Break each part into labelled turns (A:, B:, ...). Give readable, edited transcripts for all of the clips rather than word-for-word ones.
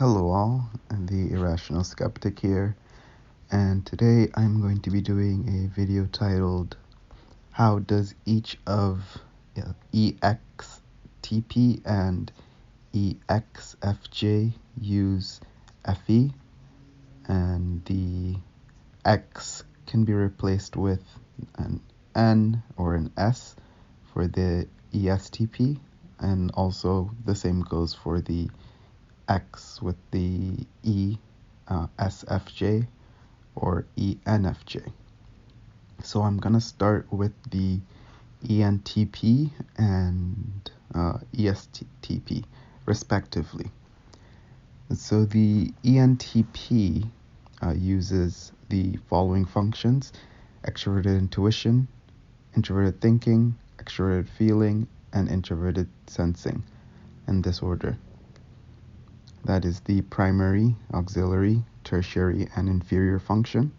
A: Hello all, I'm the Irrational Skeptic here, and today I'm going to be doing a video titled How Does Each of ExTP and ExFJ use Fe, and the X can be replaced with an N or an S for the ESTP, and also the same goes for the X with the SFJ or ENFJ. So I'm gonna start with the ENTP and ESTP respectively. So the ENTP uses the following functions: extroverted intuition, introverted thinking, extroverted feeling, and introverted sensing, in this order. That is the primary, auxiliary, tertiary, and inferior function.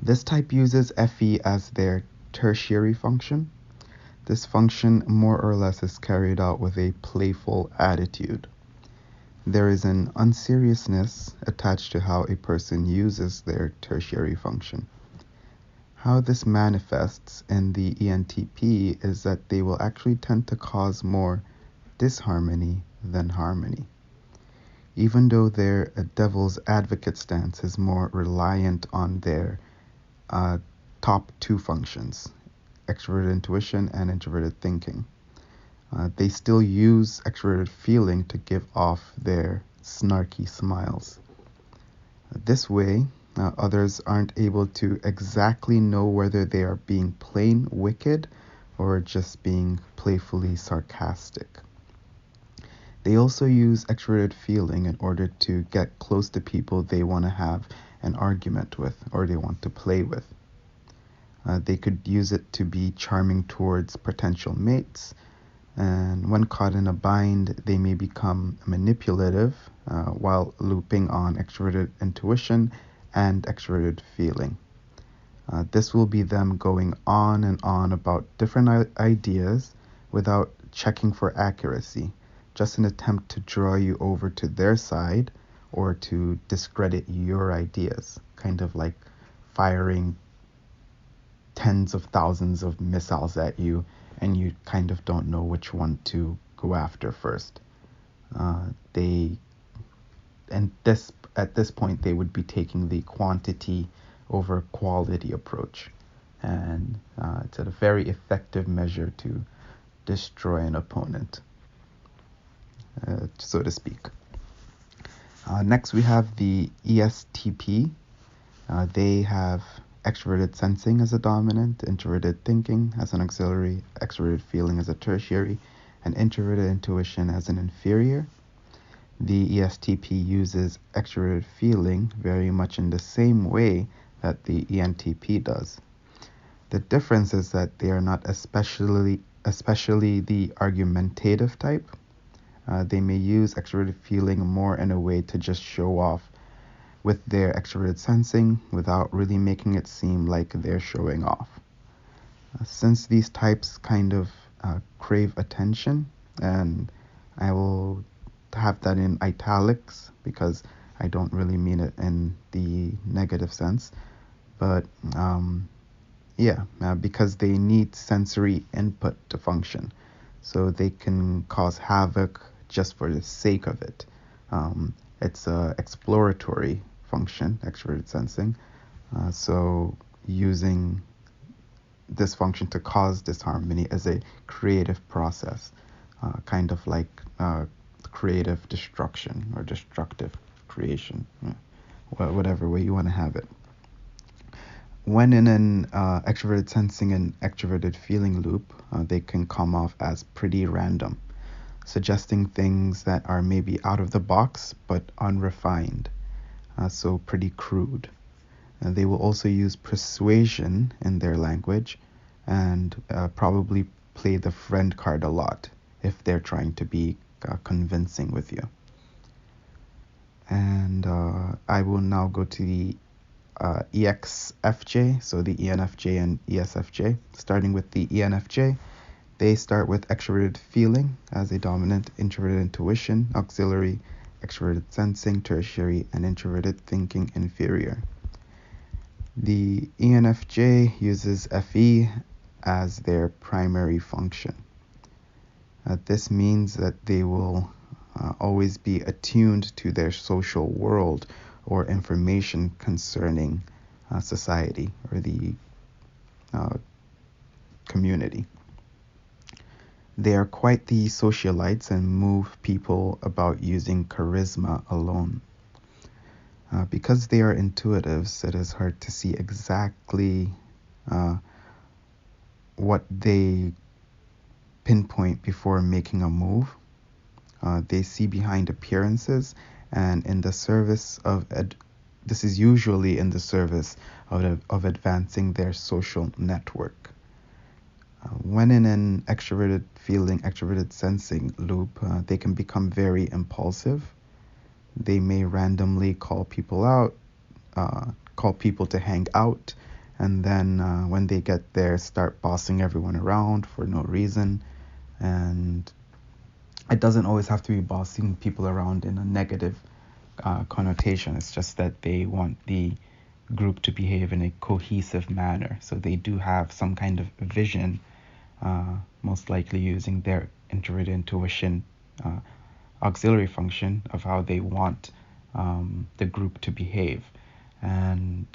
A: This type uses Fe as their tertiary function. This function more or less is carried out with a playful attitude. There is an unseriousness attached to how a person uses their tertiary function. How this manifests in the ENTP is that they will actually tend to cause more disharmony than harmony. Even though their devil's advocate stance is more reliant on their top two functions, extroverted intuition and introverted thinking. They still use extroverted feeling to give off their snarky smiles. This way, others aren't able to exactly know whether they are being plain wicked or just being playfully sarcastic. They also use extroverted feeling in order to get close to people they want to have an argument with or they want to play with. They could use it to be charming towards potential mates, and when caught in a bind, they may become manipulative while looping on extroverted intuition and extroverted feeling. This will be them going on and on about different ideas without checking for accuracy, just an attempt to draw you over to their side or to discredit your ideas, kind of like firing tens of thousands of missiles at you and you kind of don't know which one to go after first. At this point they would be taking the quantity over quality approach, and it's a very effective measure to destroy an opponent, so to speak. Next we have the ESTP. They have extroverted sensing as a dominant, introverted thinking as an auxiliary, extroverted feeling as a tertiary, and introverted intuition as an inferior. The ESTP uses extroverted feeling very much in the same way that the ENTP does. The difference is that they are not especially the argumentative type. They may use extroverted feeling more in a way to just show off with their extroverted sensing without really making it seem like they're showing off. Since these types kind of crave attention, and I will have that in italics because I don't really mean it in the negative sense, but because they need sensory input to function, so they can cause havoc just for the sake of it. It's a exploratory function, extroverted sensing, so using this function to cause disharmony is a creative process, kind of like creative destruction or destructive creation, whatever way you want to have it. When in an extroverted sensing and extroverted feeling loop, they can come off as pretty random, suggesting things that are maybe out of the box but unrefined, so pretty crude. They will also use persuasion in their language and probably play the friend card a lot if they're trying to be convincing with you. And I will now go to the ExFJ, so the ENFJ and ESFJ. Starting with the ENFJ, they start with extroverted feeling as a dominant, introverted intuition, auxiliary, extroverted sensing, tertiary, and introverted thinking inferior. The ENFJ uses FE as their primary function. This means that they will always be attuned to their social world or information concerning society or the community. They are quite the socialites and move people about using charisma alone. Because they are intuitives, it is hard to see exactly what they pinpoint before making a move. They see behind appearances, and in the service of this is usually in the service of advancing their social network. When in an extroverted feeling, extroverted sensing loop, they can become very impulsive. They may randomly call people to hang out, and then when they get there, start bossing everyone around for no reason. And it doesn't always have to be bossing people around in a negative connotation. It's just that they want the group to behave in a cohesive manner. So they do have some kind of vision, most likely using their introverted intuition auxiliary function of how they want the group to behave. And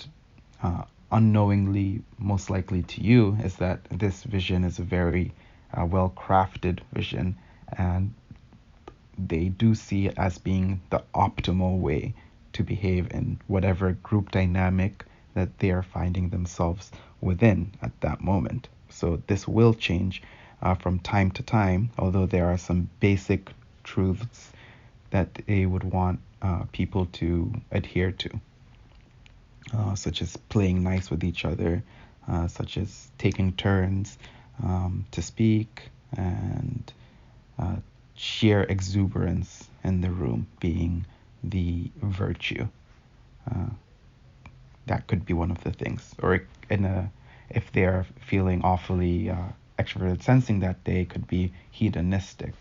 A: unknowingly, most likely to you, is that this vision is a very well-crafted vision, and they do see it as being the optimal way to behave in whatever group dynamic that they are finding themselves within at that moment. So this will change from time to time, although there are some basic truths that they would want people to adhere to, such as playing nice with each other, such as taking turns to speak, and sheer exuberance in the room being the virtue. That could be one of the things. Or if they're feeling awfully extroverted sensing that day, could be hedonistic.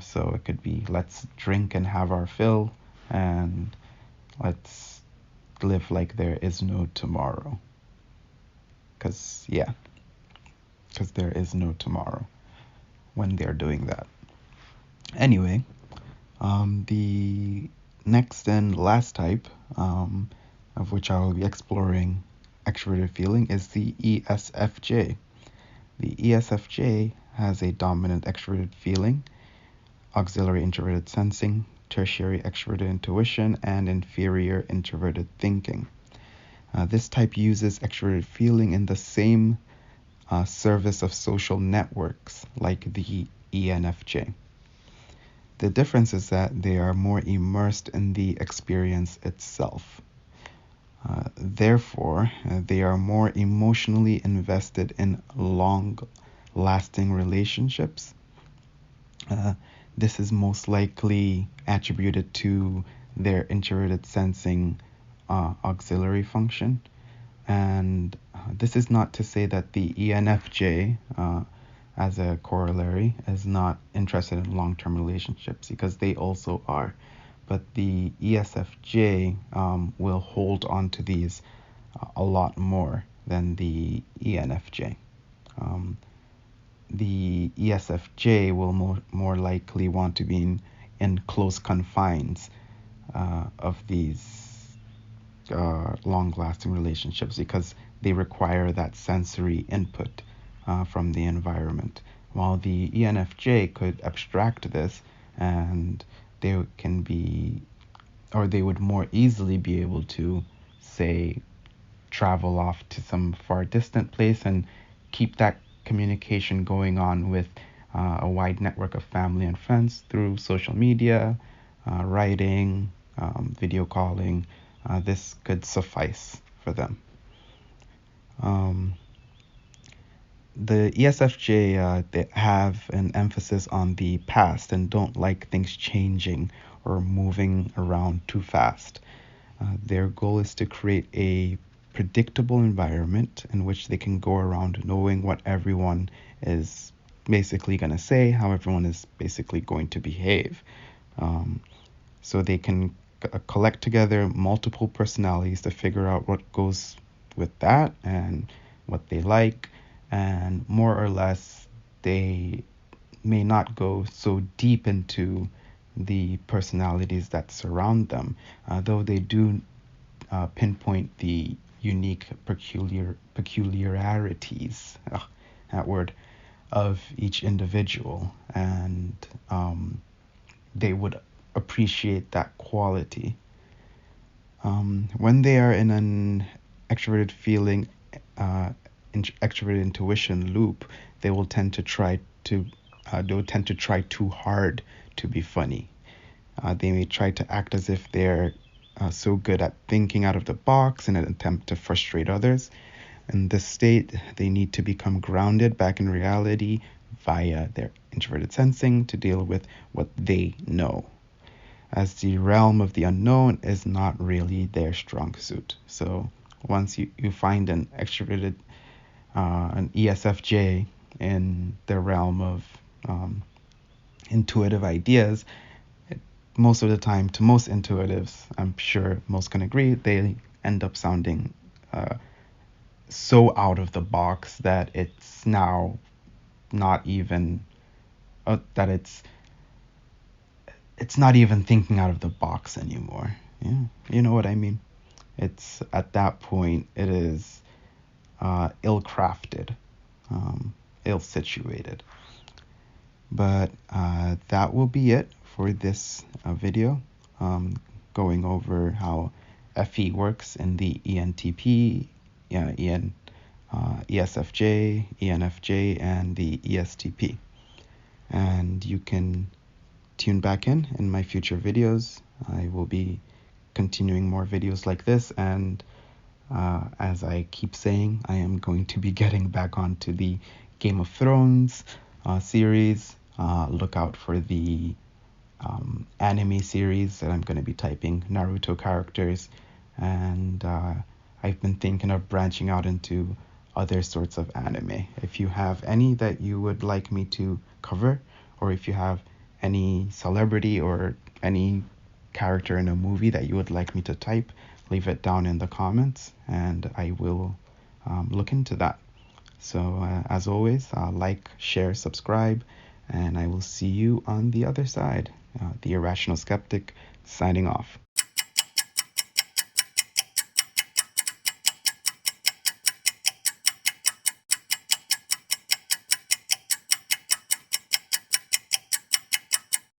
A: So it could be, let's drink and have our fill, and let's live like there is no tomorrow. Because there is no tomorrow when they're doing that. Anyway, the next and last type, of which I will be exploring extroverted feeling, is the ESFJ. The ESFJ has a dominant extroverted feeling, auxiliary introverted sensing, tertiary extroverted intuition, and inferior introverted thinking. This type uses extroverted feeling in the same service of social networks like the ENFJ. The difference is that they are more immersed in the experience itself. Therefore, they are more emotionally invested in long-lasting relationships. This is most likely attributed to their introverted sensing auxiliary function. And this is not to say that the ENFJ, as a corollary, is not interested in long-term relationships, because they also are. But the ESFJ will hold on to these a lot more than the ENFJ. The ESFJ will more likely want to be in close confines of these long-lasting relationships, because they require that sensory input from the environment, while the ENFJ could abstract this, and they would more easily be able to, say, travel off to some far distant place and keep that communication going on with a wide network of family and friends through social media, writing, video calling. This could suffice for them. The ESFJ, they have an emphasis on the past and don't like things changing or moving around too fast. Their goal is to create a predictable environment in which they can go around knowing what everyone is basically going to say, how everyone is basically going to behave. so they can collect together multiple personalities to figure out what goes with that and what they like, and more or less they may not go so deep into the personalities that surround them, though they do pinpoint the unique peculiarities, that word, of each individual, and they would appreciate that quality. When they are in an extroverted feeling, extroverted intuition loop, they will tend to try to they'll tend to try too hard to be funny. They may try to act as if they're so good at thinking out of the box in an attempt to frustrate others. In this state, they need to become grounded back in reality via their introverted sensing to deal with what they know, as the realm of the unknown is not really their strong suit. So once you find an extroverted, an ESFJ in the realm of intuitive ideas, most of the time, to most intuitives, I'm sure most can agree, they end up sounding so out of the box that it's now not even that it's not even thinking out of the box anymore. Yeah, you know what I mean. It's at that point it is ill-crafted, ill-situated. But that will be it for this video, going over how Fe works in the Entp, ESFJ, ENFJ, and the ESTP. And you can tune back in my future videos. I will be continuing more videos like this, and as I keep saying, I am going to be getting back onto the Game of Thrones series. Look out for the anime series that I'm going to be typing, Naruto characters, and I've been thinking of branching out into other sorts of anime. If you have any that you would like me to cover, or if you have any celebrity or any character in a movie that you would like me to type, leave it down in the comments and I will look into that. So as always, like, share, subscribe, and I will see you on the other side. The Irrational Skeptic signing off.